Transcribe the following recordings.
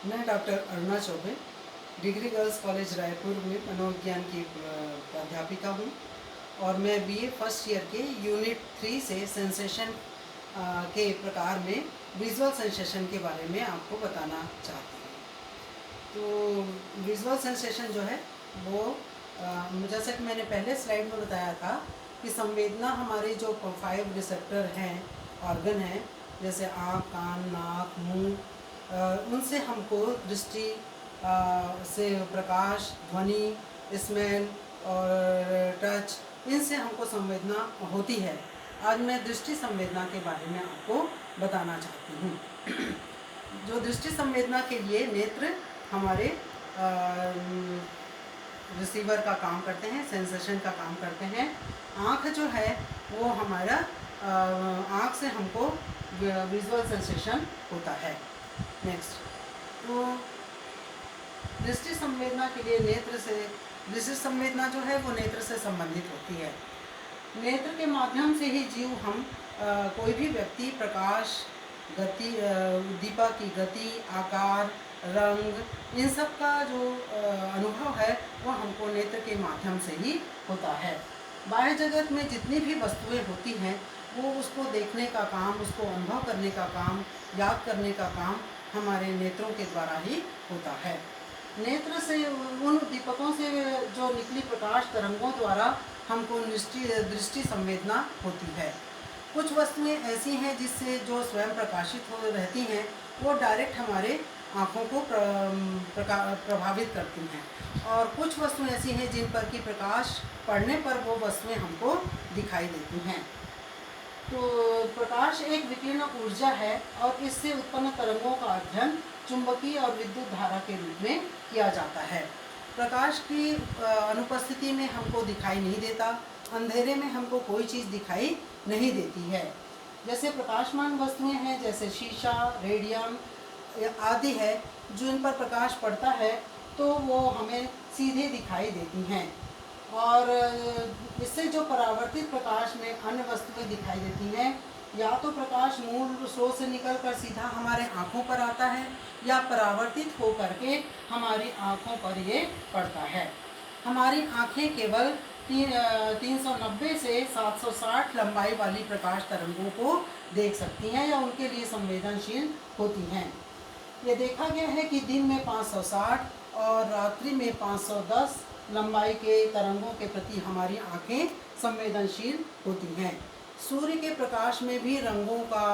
मैं doctor Aruna Choubey degree girls college Raipur में मनोविज्ञान की प्राध्यापिका हूँ और मैं बीए फर्स्ट ईयर के यूनिट 3 से सेंसेशन के प्रकार में विजुअल सेंसेशन के बारे में आपको बताना चाहती हूँ। तो विजुअल सेंसेशन जो है वो जैसा कि मैंने पहले स्लाइड में बताया था कि संवेदना हमारे जो 5 रिसेप्टर हैं, ऑर्गन हैं, जैसे आँख, कान, नाक, मुंह, उनसे हमको दृष्टि से प्रकाश, ध्वनि, स्मेल और टच, इनसे हमको संवेदना होती है। आज मैं दृष्टि संवेदना के बारे में आपको बताना चाहती हूँ। जो दृष्टि संवेदना के लिए नेत्र हमारे रिसीवर का काम करते हैं, सेंसेशन का काम करते हैं। आँख जो है वो हमारा आँख से हमको विजुअल सेंसेशन होता है। नेक्स्ट, तो दृष्टि संवेदना के लिए दृष्टि संवेदना जो है वो नेत्र से संबंधित होती है। नेत्र के माध्यम से ही जीव हम कोई भी व्यक्ति प्रकाश, गति, दीपक की गति, आकार, रंग, इन सब का जो अनुभव है वो हमको नेत्र के माध्यम से ही होता है। बाह्य जगत में जितनी भी वस्तुएं होती हैं वो उसको देखने का काम, उसको अनुभव करने का काम, याद करने का काम हमारे नेत्रों के द्वारा ही होता है। नेत्र से उन दीपकों से जो निकली प्रकाश तरंगों द्वारा हमको दृष्टि संवेदना होती है। कुछ वस्तुएं ऐसी हैं जिससे जो स्वयं प्रकाशित हो रहती हैं वो डायरेक्ट हमारे आँखों को प्रभावित करती हैं, और कुछ वस्तुएं ऐसी हैं जिन पर कि प्रकाश पड़ने पर वो वस्तुएं हमको दिखाई देती हैं। तो प्रकाश एक विकिरण ऊर्जा है और इससे उत्पन्न तरंगों का अध्ययन चुंबकीय और विद्युत धारा के रूप में किया जाता है। प्रकाश की अनुपस्थिति में हमको दिखाई नहीं देता, अंधेरे में हमको कोई चीज़ दिखाई नहीं देती है। जैसे प्रकाशमान वस्तुएं हैं, जैसे शीशा, रेडियम आदि है, जो इन पर प्रकाश पड़ता है तो वो हमें सीधे दिखाई देती हैं, और इससे जो परावर्तित प्रकाश में अन्य वस्तुएं दिखाई देती हैं, या तो प्रकाश मूल स्रोत से निकलकर सीधा हमारे आँखों पर आता है या परावर्तित होकर के हमारी आँखों पर ये पड़ता है। हमारी आँखें केवल 390 से 760 लंबाई वाली प्रकाश तरंगों को देख सकती हैं या उनके लिए संवेदनशील होती हैं। ये देखा गया है कि दिन में 560 और रात्रि में 510 लंबाई के तरंगों के प्रति हमारी आँखें संवेदनशील होती हैं। सूर्य के प्रकाश में भी रंगों का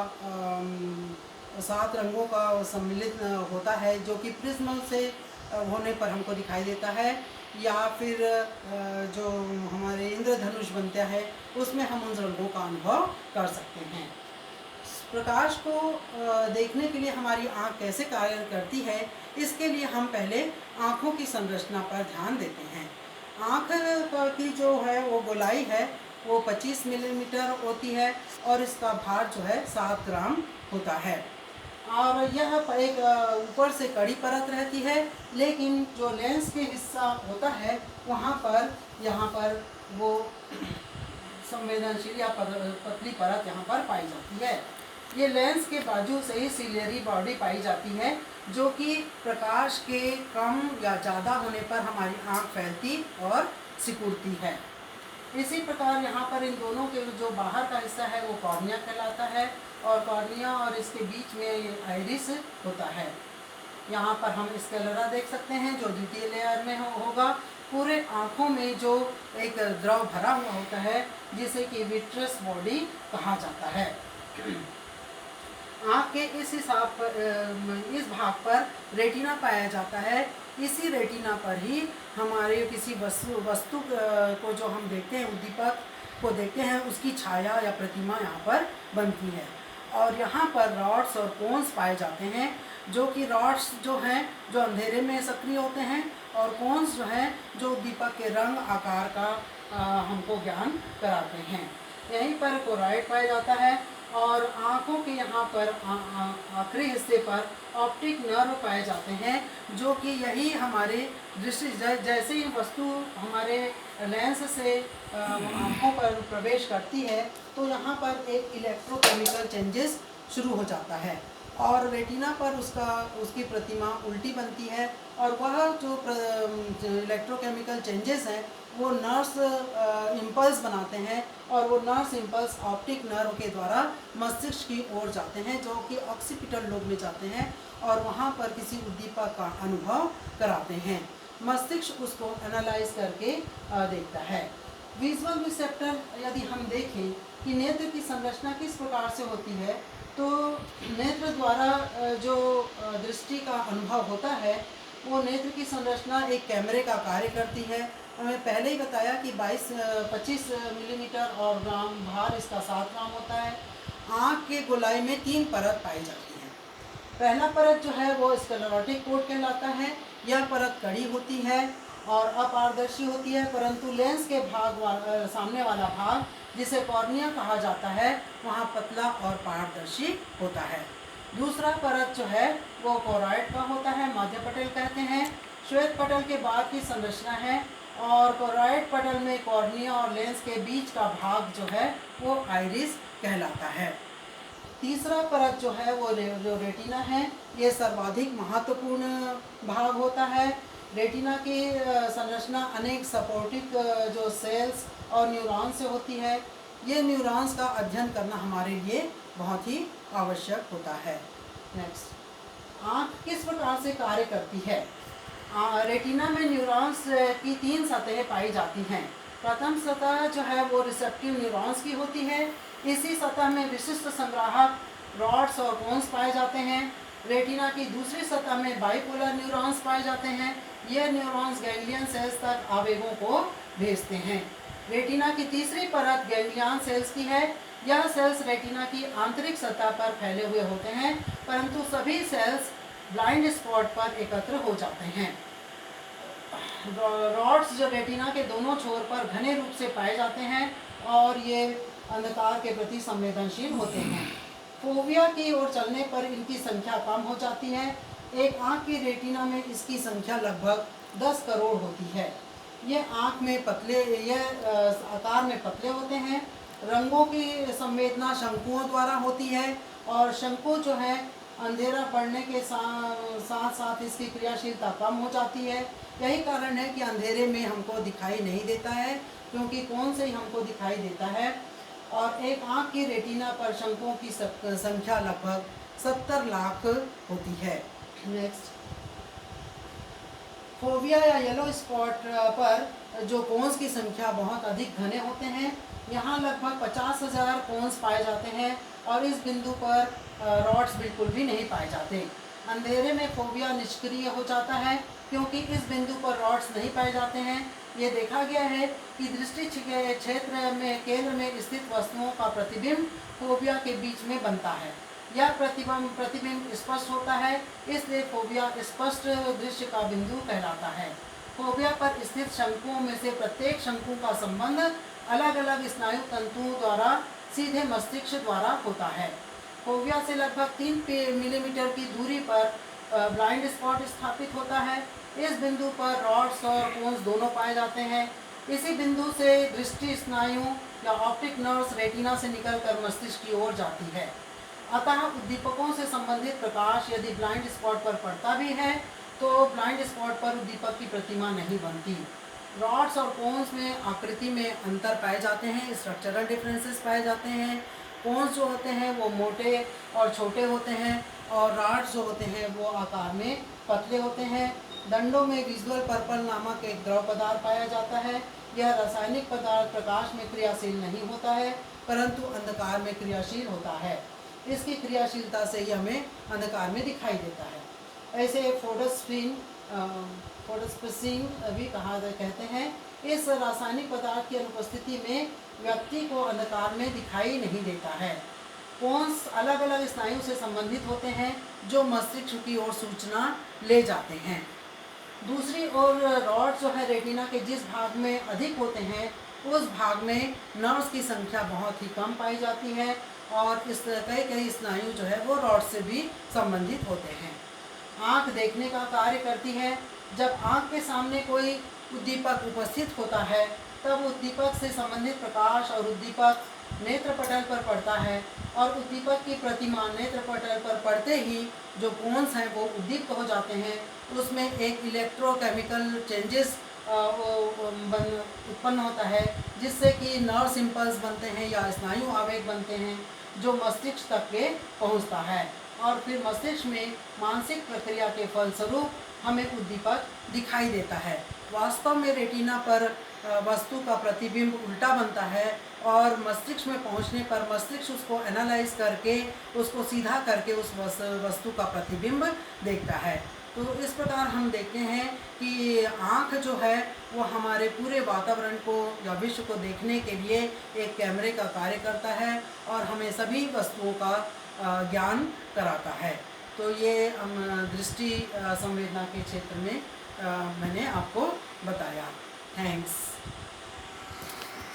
7 रंगों का सम्मिलित होता है, जो कि प्रिज्म से होने पर हमको दिखाई देता है, या फिर जो हमारे इंद्रधनुष बनता है उसमें हम उन रंगों का अनुभव कर सकते हैं। प्रकाश को देखने के लिए हमारी आँख कैसे कार्य करती है, इसके लिए हम पहले आँखों की संरचना पर ध्यान देते हैं। आँख की जो है वो गोलाई है वो 25 मिलीमीटर होती है और इसका भार जो है 7 ग्राम होता है, और यह एक ऊपर से कड़ी परत रहती है, लेकिन जो लेंस के हिस्सा होता है वहाँ पर यहाँ पर वो संवेदनशील या पतली परत यहाँ पर पाई जाती है। ये लेंस के बाजू से ही सिलियरी बॉडी पाई जाती है, जो कि प्रकाश के कम या ज़्यादा होने पर हमारी आँख फैलती और सिकुड़ती है। इसी प्रकार यहाँ पर इन दोनों के जो बाहर का हिस्सा है वो कॉर्निया कहलाता है, और कॉर्निया और इसके बीच में ये आइरिस होता है। यहाँ पर हम स्क्लेरा देख सकते हैं जो द्वितीय लेयर में होगा। पूरे आँखों में जो एक द्रव भरा हुआ होता है जिसे कि विट्रस बॉडी कहा जाता है। आँख के इस भाग पर रेटिना पाया जाता है। इसी रेटिना पर ही हमारे किसी वस्तु को जो हम देखते हैं, उद्दीपक को देखते हैं, उसकी छाया या प्रतिमा यहाँ पर बनती है। और यहाँ पर रॉड्स और कोन्स पाए जाते हैं, जो कि रॉड्स जो हैं जो अंधेरे में सक्रिय होते हैं, और कोन्स जो हैं जो उद्दीपक के रंग आकार का हमको ज्ञान कराते हैं। यहीं पर कोराइड पाया जाता है, और आँखों के यहाँ पर आखिरी हिस्से पर ऑप्टिक नर्व पाए जाते हैं, जो कि यही हमारे दृष्टि जैसे ही वस्तु हमारे लेंस से आँखों पर प्रवेश करती है तो यहाँ पर एक इलेक्ट्रोकेमिकल चेंजेस शुरू हो जाता है, और रेटिना पर उसकी प्रतिमा उल्टी बनती है, और वह जो इलेक्ट्रोकेमिकल चेंजेस हैं वो नर्व्स इम्पल्स बनाते हैं, और वो नर्व्स इम्पल्स ऑप्टिक नर्व के द्वारा मस्तिष्क की ओर जाते हैं, जो कि ऑक्सीपिटल लोब में जाते हैं, और वहाँ पर किसी उद्दीपक का अनुभव कराते हैं। मस्तिष्क उसको एनालाइज करके देखता है। विजुअल रिसेप्टर यदि हम देखें कि नेत्र की संरचना किस प्रकार से होती है, तो नेत्र द्वारा जो दृष्टि का अनुभव होता है, वो नेत्र की संरचना एक कैमरे का कार्य करती है। हमें पहले ही बताया कि 25 मिलीमीटर और ग्राम भार इसका 7 ग्राम होता है। आँख के गोलाई में 3 परत पाई जाती है। पहला परत जो है वो स्क्लेरोटिक कोट कहलाता है। यह परत कड़ी होती है और अपारदर्शी होती है, परंतु लेंस के सामने वाला भाग, जिसे कॉर्निया कहा जाता है, वहाँ पतला और पारदर्शी होता है। दूसरा परत जो है वो कोरॉइड का होता है, मध्य पटल कहते हैं। श्वेत पटल के बाद की संरचना है, और कोरॉइड पटल में कॉर्निया और लेंस के बीच का भाग जो है वो आइरिस कहलाता है। तीसरा परत जो है वो जो रेटिना है, ये सर्वाधिक महत्वपूर्ण भाग होता है। रेटिना की संरचना अनेक सपोर्टिव जो सेल्स और न्यूरॉन्स से होती है। ये न्यूरॉन्स का अध्ययन करना हमारे लिए बहुत ही आवश्यक होता है। नेक्स्ट, आँख किस प्रकार से कार्य करती है? रेटिना में न्यूरॉन्स की 3 सतहें पाई जाती हैं। प्रथम सतह जो है वो रिसेप्टिव न्यूरॉन्स की होती है। इसी सतह में विशिष्ट संग्राहक रॉड्स और कोन्स पाए जाते हैं। रेटिना की दूसरी सतह में बाइपोलर न्यूरॉन्स पाए जाते हैं। यह न्यूरॉन्स गैंग्लियन सेल्स तक आवेगों को भेजते हैं। रेटिना की तीसरी परत गैंग्लियन सेल्स की है। यह सेल्स रेटिना की आंतरिक सतह पर फैले हुए होते हैं, परंतु सभी सेल्स ब्लाइंड स्पॉट पर एकत्र हो जाते हैं। रॉड्स जो रेटिना के दोनों छोर पर घने रूप से पाए जाते हैं, और ये अंधकार के प्रति संवेदनशील होते हैं। फोविया की ओर चलने पर इनकी संख्या कम हो जाती है। एक आँख की रेटिना में इसकी संख्या लगभग 10 करोड़ होती है। ये आँख में आकार में पतले होते हैं। रंगों की संवेदना शंकुओं द्वारा होती है, और शंकु जो है अंधेरा पड़ने के साथ साथ इसकी क्रियाशीलता कम हो जाती है। यही कारण है कि अंधेरे में हमको दिखाई नहीं देता है, क्योंकि कौन से ही हमको दिखाई देता है। और एक आँख की रेटिना पर शंकुओं की संख्या लगभग 70 लाख होती है। नेक्स्ट, फोविया या येलो स्पॉट पर जो कोन्स की संख्या बहुत अधिक घने होते हैं। यहाँ लगभग 50,000 कोन्स पाए जाते हैं, और इस बिंदु पर रॉड्स बिल्कुल भी नहीं पाए जाते। अंधेरे में फोविया निष्क्रिय हो जाता है, क्योंकि इस बिंदु पर रॉड्स नहीं पाए जाते हैं। ये देखा गया है कि दृष्टि क्षेत्र में केंद्र में स्थित वस्तुओं का प्रतिबिंब फोविया के बीच में बनता है। यह प्रतिबिंब स्पष्ट होता है, इसलिए फोविया स्पष्ट दृश्य का बिंदु कहलाता है। फोविया पर स्थित शंकुओं में से प्रत्येक शंकु का संबंध अलग अलग स्नायु तंतुओं द्वारा सीधे मस्तिष्क द्वारा होता है। फोविया से लगभग 3 मिलीमीटर की दूरी पर ब्लाइंड स्पॉट स्थापित होता है। इस बिंदु पर रॉड्स और कोन्स दोनों पाए जाते हैं। इसी बिंदु से दृष्टि स्नायु या ऑप्टिक नर्व्स रेटिना से निकलकर मस्तिष्क की ओर जाती है। अतः उद्दीपकों से संबंधित प्रकाश यदि ब्लाइंड स्पॉट पर पड़ता भी है, तो ब्लाइंड स्पॉट पर उद्दीपक की प्रतिमा नहीं बनती। रॉड्स और कोन्स में आकृति में अंतर पाए जाते हैं, स्ट्रक्चरल डिफरेंसेस पाए जाते हैं। कोन्स जो होते हैं वो मोटे और छोटे होते हैं, और रॉड्स जो होते हैं वो आकार में पतले होते हैं। दंडों में विजुअल पर्पल नामक एक द्रव पदार्थ पाया जाता है। यह रासायनिक पदार्थ प्रकाश में क्रियाशील नहीं होता है, परंतु अंधकार में क्रियाशील होता है। इसकी क्रियाशीलता से ही हमें अंधकार में दिखाई देता है। ऐसे फोटोस्पिसिंग भी कहते हैं। इस रासायनिक पदार्थ की अनुपस्थिति में व्यक्ति को अंधकार में दिखाई नहीं देता है। कोन्स अलग अलग स्नायु से संबंधित होते हैं, जो मस्तिष्क की ओर सूचना ले जाते हैं। दूसरी ओर रॉड जो है रेटिना के जिस भाग में अधिक होते हैं, उस भाग में नर्व्स की संख्या बहुत ही कम पाई जाती है, और इस कई स्नायु जो है वो रॉड से भी संबंधित होते हैं। आँख देखने का कार्य करती है। जब आँख के सामने कोई उद्दीपक उपस्थित होता है, तब उद्दीपक से संबंधित प्रकाश और उद्दीपक नेत्रपटल पर पड़ता है और उद्दीपक की प्रतिमा नेत्रपटल पर पड़ते ही जो कोन्स हैं वो उद्दीप्त हो जाते हैं। उसमें एक इलेक्ट्रोकेमिकल चेंजेस उत्पन्न होता है, जिससे कि नर्व सिंपल्स बनते हैं या स्नायु आवेग बनते हैं, जो मस्तिष्क तक के पहुंचता है और फिर मस्तिष्क में मानसिक प्रक्रिया के फलस्वरूप हमें उद्दीपक दिखाई देता है। वास्तव में रेटिना पर वस्तु का प्रतिबिंब उल्टा बनता है और मस्तिष्क में पहुंचने पर मस्तिष्क उसको एनालाइज करके उसको सीधा करके उस वस्तु का प्रतिबिंब देखता है। तो इस प्रकार हम देखते हैं कि आँख जो है वो हमारे पूरे वातावरण को या विश्व को देखने के लिए एक कैमरे का कार्य करता है और हमें सभी वस्तुओं का ज्ञान कराता है। तो ये दृष्टि संवेदना के क्षेत्र में मैंने आपको बताया। थैंक्स।